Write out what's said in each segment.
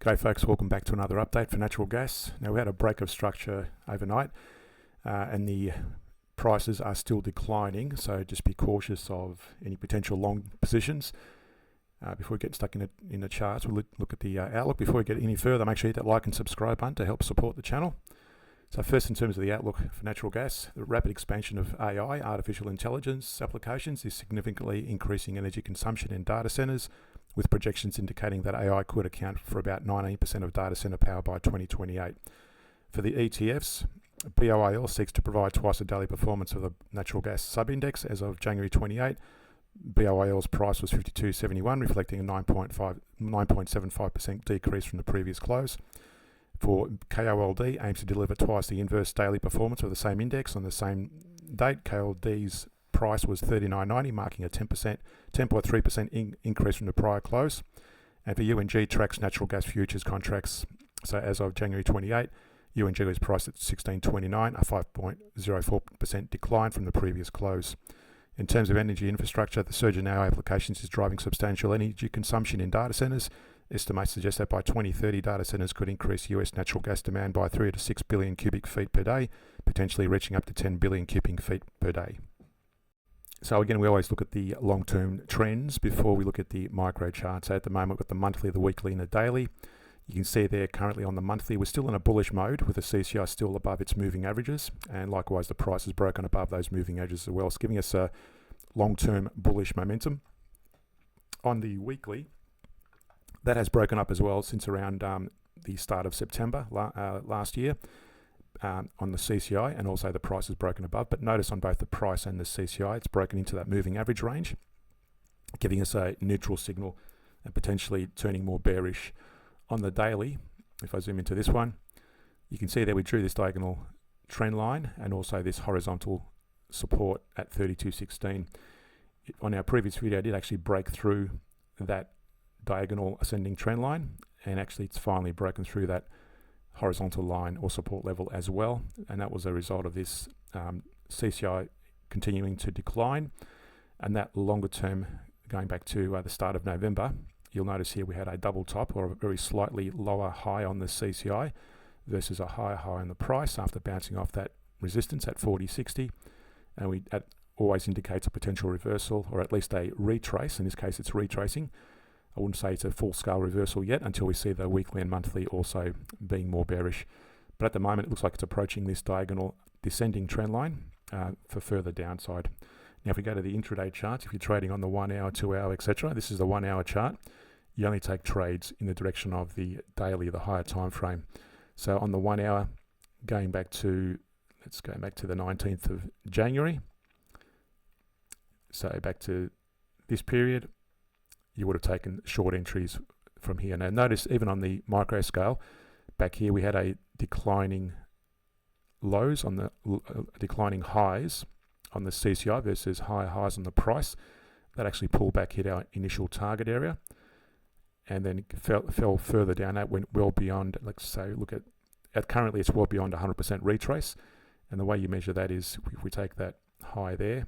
G'day folks, welcome back to another update for natural gas. Now we had a break of structure overnight and the prices are still declining, so just be cautious of any potential long positions. Before we get stuck in the charts, we'll look at the outlook. Before we get any further, make sure you hit that like and subscribe button to help support the channel. So first, in terms of the outlook for natural gas, the rapid expansion of AI, artificial intelligence applications, is significantly increasing energy consumption in data centers, with projections indicating that AI could account for about 19% of data center power by 2028. For the ETFs, BOIL seeks to provide twice a daily performance of the natural gas sub-index. As of January 28, BOIL's price was 52.71, reflecting a 9.75% decrease from the previous close. For KOLD, aims to deliver twice the inverse daily performance of the same index on the same date. KOLD's price was $39.90, marking a 10.3% increase from the prior close. And for UNG, tracks natural gas futures contracts. So as of January 28, UNG was priced at $16.29, a 5.04% decline from the previous close. In terms of energy infrastructure, the surge in AI applications is driving substantial energy consumption in data centers. Estimates suggest that by 2030, data centers could increase US natural gas demand by 3 to 6 billion cubic feet per day, potentially reaching up to 10 billion cubic feet per day. So again, we always look at the long-term trends before we look at the micro charts. So at the moment, we've got the monthly, the weekly, and the daily. You can see there currently on the monthly, we're still in a bullish mode with the CCI still above its moving averages. And likewise, the price is broken above those moving averages as well. It's giving us a long-term bullish momentum. On the weekly, that has broken up as well since around the start of September last year. On the CCI, and also the price is broken above, but notice on both the price and the CCI it's broken into that moving average range, giving us a neutral signal and potentially turning more bearish. On the daily, if I zoom into this one, you can see that we drew this diagonal trend line and also this horizontal support at 32.16. On our previous video, I did actually break through that diagonal ascending trend line, and actually it's finally broken through that horizontal line or support level as well, and that was a result of this CCI continuing to decline. And that longer term, going back to the start of November, you'll notice here we had a double top or a very slightly lower high on the CCI versus a higher high on the price after bouncing off that resistance at 40.60, and that always indicates a potential reversal or at least a retrace. In this case it's retracing. I wouldn't say it's a full-scale reversal yet until we see the weekly and monthly also being more bearish. But at the moment, it looks like it's approaching this diagonal descending trend line for further downside. Now, if we go to the intraday charts, if you're trading on the 1 hour, 2 hour, etc., this is the 1 hour chart. You only take trades in the direction of the daily, the higher time frame. So on the 1 hour, let's go back to the 19th of January. So back to this period, you would have taken short entries from here. Now notice even on the micro scale, back here we had a declining lows on the declining highs on the CCI versus higher highs on the price. That actually pulled back, hit our initial target area, and then fell further down. That went well beyond, let's say, look at currently it's well beyond 100% retrace. And the way you measure that is if we take that high there,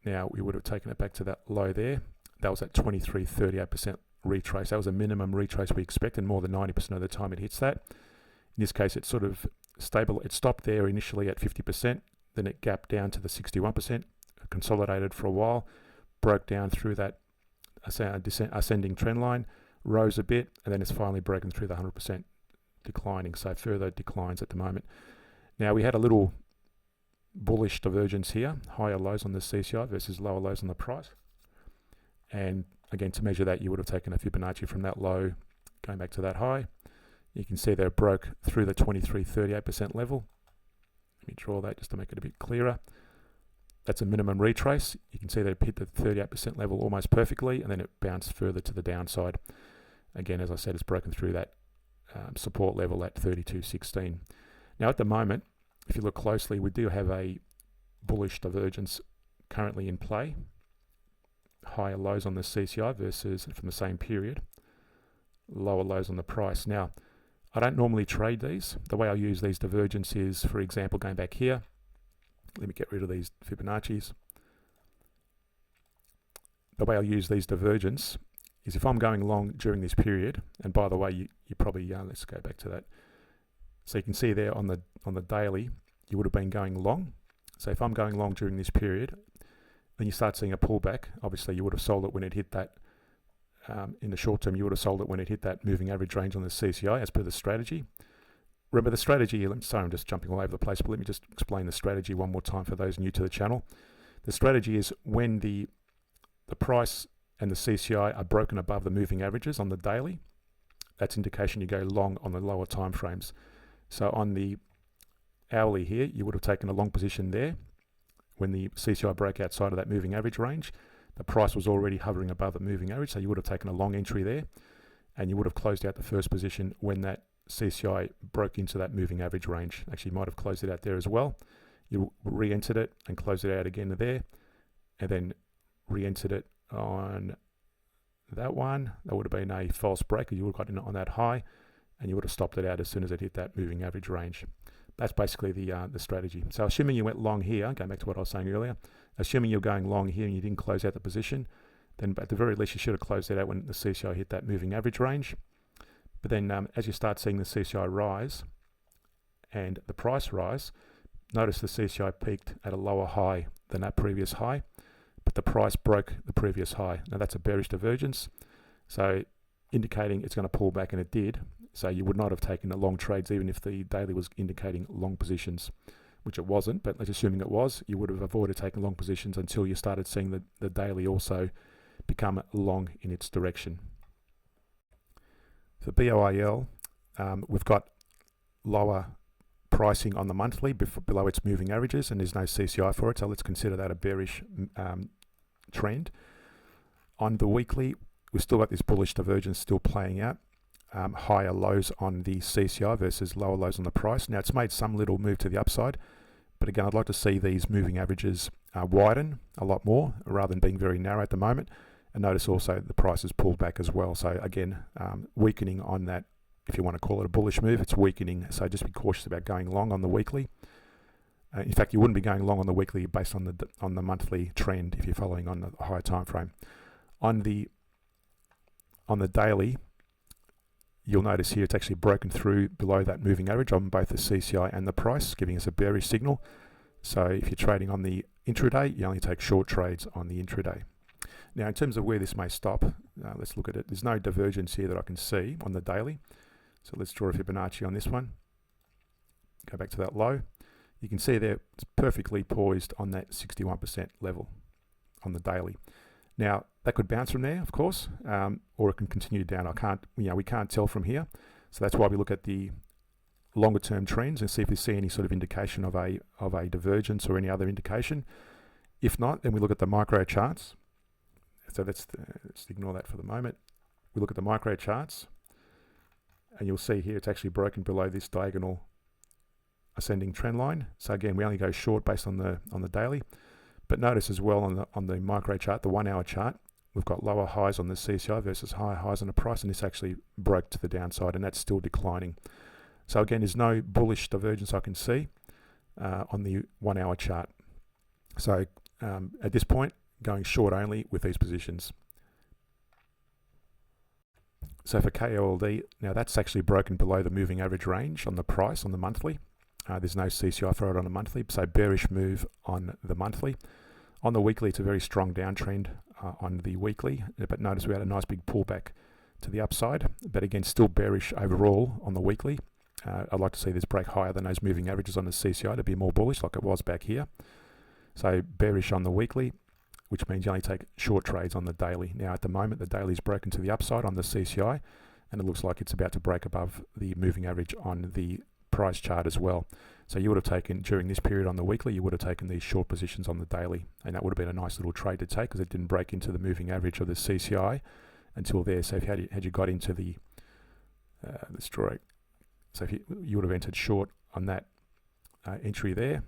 now we would have taken it back to that low there. That was at 38% retrace. That was a minimum retrace we expect, and more than 90% of the time it hits that. In this case, it's sort of stable. It stopped there initially at 50%, then it gapped down to the 61%, consolidated for a while, broke down through that ascending trend line, rose a bit, and then it's finally broken through the 100% declining. So further declines at the moment. Now we had a little bullish divergence here, higher lows on the CCI versus lower lows on the price. And again, to measure that, you would have taken a Fibonacci from that low going back to that high. You can see that it broke through the 38% level. Let me draw that just to make it a bit clearer. That's a minimum retrace. You can see that it hit the 38% level almost perfectly, and then it bounced further to the downside. Again, as I said, it's broken through that support level at 32.16. Now at the moment, if you look closely, we do have a bullish divergence currently in play. Higher lows on the CCI versus from the same period, lower lows on the price. Now, I don't normally trade these. The way I use these divergences is, for example, going back here. Let me get rid of these Fibonacci's. The way I use these divergence is if I'm going long during this period, and by the way, you probably, let's go back to that. So you can see there on the daily, you would have been going long. So if I'm going long during this period, then you start seeing a pullback. Obviously, you would have sold it when it hit that, in the short term, you would have sold it when it hit that moving average range on the CCI as per the strategy. Remember the strategy, sorry, I'm just jumping all over the place, but let me just explain the strategy one more time for those new to the channel. The strategy is when the price and the CCI are broken above the moving averages on the daily, that's indication you go long on the lower time frames. So on the hourly here, you would have taken a long position there. When the CCI broke outside of that moving average range, the price was already hovering above the moving average, so you would have taken a long entry there, and you would have closed out the first position when that CCI broke into that moving average range. Actually, you might have closed it out there as well. You re-entered it and closed it out again there, and then re-entered it on that one. That would have been a false break. You would have gotten it on that high, and you would have stopped it out as soon as it hit that moving average range. That's basically the strategy. So assuming you went long here, going back to what I was saying earlier, assuming you're going long here and you didn't close out the position, then at the very least you should have closed it out when the CCI hit that moving average range. But then as you start seeing the CCI rise and the price rise, notice the CCI peaked at a lower high than that previous high, but the price broke the previous high. Now that's a bearish divergence, so indicating it's going to pull back, and it did. So you would not have taken the long trades even if the daily was indicating long positions, which it wasn't, but let's assuming it was, you would have avoided taking long positions until you started seeing the daily also become long in its direction. For BOIL, we've got lower pricing on the monthly below its moving averages, and there's no CCI for it, so let's consider that a bearish trend. On the weekly, we've still got this bullish divergence still playing out. Higher lows on the CCI versus lower lows on the price. Now it's made some little move to the upside, but again, I'd like to see these moving averages widen a lot more rather than being very narrow at the moment. And notice also the price has pulled back as well. So again, weakening on that, if you want to call it a bullish move, it's weakening. So just be cautious about going long on the weekly. In fact, you wouldn't be going long on the weekly based on the monthly trend if you're following on the higher time frame. On the daily, you'll notice here it's actually broken through below that moving average on both the CCI and the price, giving us a bearish signal. So if you're trading on the intraday, you only take short trades on the intraday. Now, in terms of where this may stop, let's look at it. There's no divergence here that I can see on the daily. So let's draw a Fibonacci on this one. Go back to that low. You can see there it's perfectly poised on that 61% level on the daily. Now, that could bounce from there, of course, or it can continue down. We can't tell from here. So that's why we look at the longer term trends and see if we see any sort of indication of a divergence or any other indication. If not, then we look at the micro charts. So let's ignore that for the moment. We look at the micro charts, and you'll see here it's actually broken below this diagonal ascending trend line. So again, we only go short based on the daily. But notice as well on the micro chart, the 1 hour chart, we've got lower highs on the CCI versus higher highs on the price, and this actually broke to the downside, and that's still declining. So again, there's no bullish divergence I can see on the 1 hour chart. So at this point, going short only with these positions. So for KOLD, now that's actually broken below the moving average range on the price on the monthly. There's no CCI for it on the monthly, so bearish move on the monthly. On the weekly, it's a very strong downtrend on the weekly, but notice we had a nice big pullback to the upside, but again, still bearish overall on the weekly. I'd like to see this break higher than those moving averages on the CCI to be more bullish like it was back here. So bearish on the weekly, which means you only take short trades on the daily. Now at the moment, the daily is broken to the upside on the CCI, and it looks like it's about to break above the moving average on the price chart as well. So you would have taken, during this period on the weekly, you would have taken these short positions on the daily, and that would have been a nice little trade to take because it didn't break into the moving average of the CCI until there. So if had you got into the, let's draw it. So if you would have entered short on that entry there,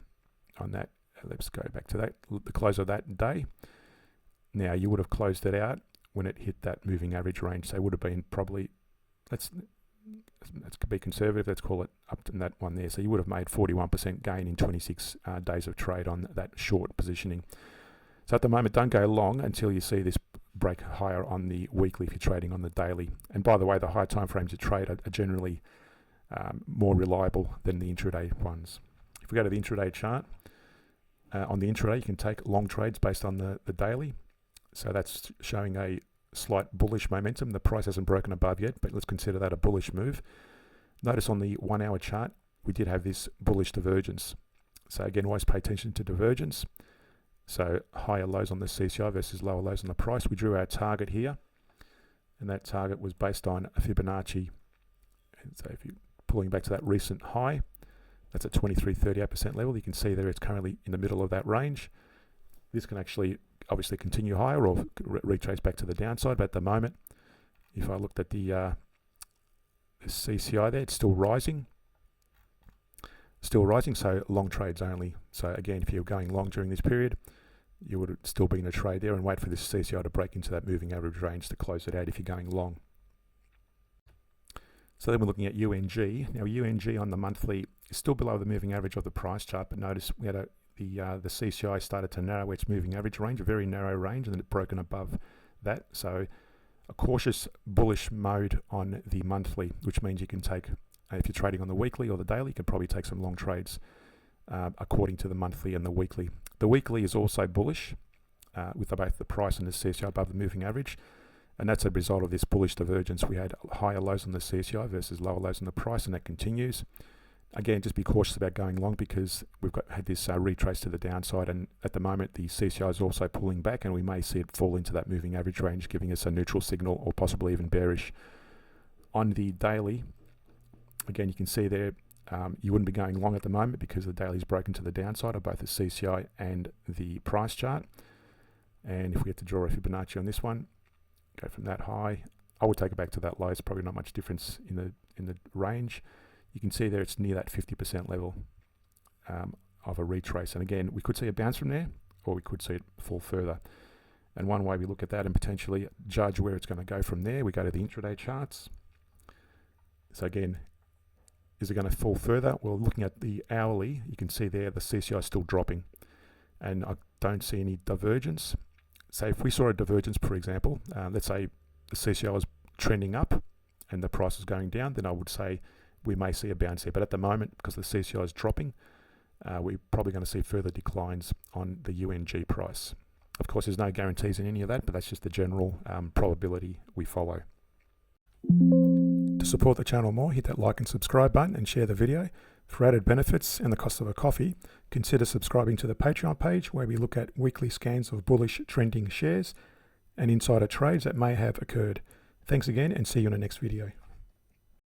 on that, let's go back to that, the close of that day. Now you would have closed it out when it hit that moving average range. So it would have been probably, let's be conservative, let's call it up to that one there. So you would have made 41% gain in 26 days of trade on that short positioning. So at the moment, don't go long until you see this break higher on the weekly if you're trading on the daily. And by the way, the higher time frames you trade are generally more reliable than the intraday ones. If we go to the intraday chart, on the intraday you can take long trades based on the daily. So that's showing a slight bullish momentum. The price hasn't broken above yet, but let's consider that a bullish move. Notice on the 1 hour chart, we did have this bullish divergence. So again, always pay attention to divergence. So higher lows on the CCI versus lower lows on the price. We drew our target here, and that target was based on a Fibonacci. And so if you're pulling back to that recent high, that's at 23.38% level. You can see there it's currently in the middle of that range. This can actually obviously continue higher or retrace back to the downside, but at the moment, if I looked at the CCI there, it's still rising. So long trades only. So again, if you're going long during this period, you would still be in a trade there and wait for this CCI to break into that moving average range to close it out if you're going long. So then we're looking at UNG. Now UNG on the monthly is still below the moving average of the price chart, but notice we had the CCI started to narrow its moving average range, a very narrow range, and then it broken above that. So a cautious bullish mode on the monthly, which means you can take, if you're trading on the weekly or the daily, you can probably take some long trades according to the monthly and the weekly. The weekly is also bullish with both the price and the CCI above the moving average. And that's a result of this bullish divergence. We had higher lows on the CCI versus lower lows on the price, and that continues. Again, just be cautious about going long because we've had this retrace to the downside, and at the moment the CCI is also pulling back, and we may see it fall into that moving average range, giving us a neutral signal or possibly even bearish. On the daily, again, you can see there you wouldn't be going long at the moment because the daily's broken to the downside of both the CCI and the price chart. And if we had to draw a Fibonacci on this one, go from that high, I would take it back to that low. It's probably not much difference in the range. You can see there it's near that 50% level of a retrace. And again, we could see a bounce from there, or we could see it fall further. And one way we look at that and potentially judge where it's going to go from there, we go to the intraday charts. So again, is it going to fall further? Well, looking at the hourly, you can see there the CCI is still dropping, and I don't see any divergence. So if we saw a divergence, for example, let's say the CCI was trending up and the price is going down, then I would say we may see a bounce here. But at the moment, because the CCI is dropping, we're probably going to see further declines on the UNG price. Of course, there's no guarantees in any of that, but that's just the general probability we follow. To support the channel more, hit that like and subscribe button and share the video. For added benefits and the cost of a coffee, consider subscribing to the Patreon page where we look at weekly scans of bullish trending shares and insider trades that may have occurred. Thanks again, and see you in the next video.